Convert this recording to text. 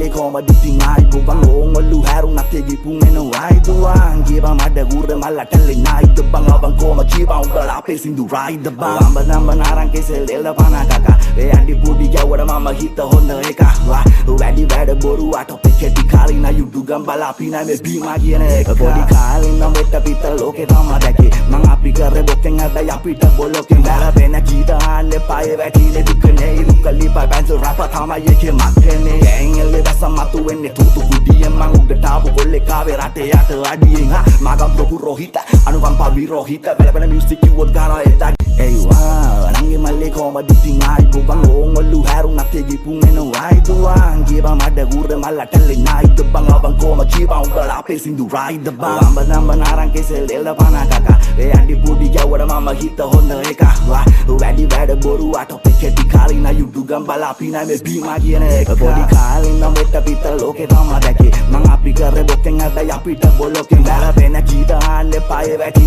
මල්ලේ කොමද ඉතින් ආයි බං ඕංගොල්ලු හැරුණත් එගි පුංගෙන වයිදුවා ගේබා මඩ ගුර මල්ලටලේ නායිද බං අවං කොම කීබා උඹලා අපේ සින්දු රයිද බං අම්බ නාරං කෙසෙල් දෙල්ල පන කකා ඒ අඩි පුඩි ගැවුවට මම හිත හොඳ එක වැඩි වැඩ බොරුවට ඔපේ කෙටි කාලින යුඩු ගම්බලා අපි නැමේ බීමා කියන එක පොඩි කාලින් නම් වෙට පිට ලෝකේ තමයි දැකේ මං අපි කරේ බොකෙන් හැබැයි අපිට බොලෝකෙන් බැලපෙන ගීත අහන්න පායේ වැටිලේ දුකනේ ඉරුකලි පයිපන්සල් රැපර් තමයි එකේ මක්කනේ ඇංගලේ වැසමතු වෙන්නේ තුතු කුඩියෙන් මං උඩට ආපු කොල්ලේ කාවේ රටේ යට අඩියෙන් මගම් ලොකු රෝහිත අනුකම්පා විරෝහිත බැලපෙන මියුසික් කිව්වොත් ගානවා එතන ඒවා නංගේ මල්ලේ කොමද ඉතින් ආයි බං ඕංගොල්ලු හැරුණත් එගි පුංගෙන වයිදුවා ගේබා මඩ ගුර මල්ලටලේ නායිද බං අවං කොම කීබා උඹලා අපේ සින්දු රයිද බං අම්බ නාරං කෙසෙල් දෙල්ල පන කකා ඒ අඩි පුඩි ගැවුවට මම හිත හොඳ එක වැඩි වැඩ බොරුවට ඔපේ කෙටි කාලින යුඩු ගම්බලා අපි නැමේ බීමා කියන එක පොඩි කාලින් නම් වෙට පිට ලෝකේ තමයි දැකේ මං අපි කරේ බොකෙන් හැබැයි අපිට බොලෝකෙන් බැලපෙන ගීත අහන්න පායේ වැටි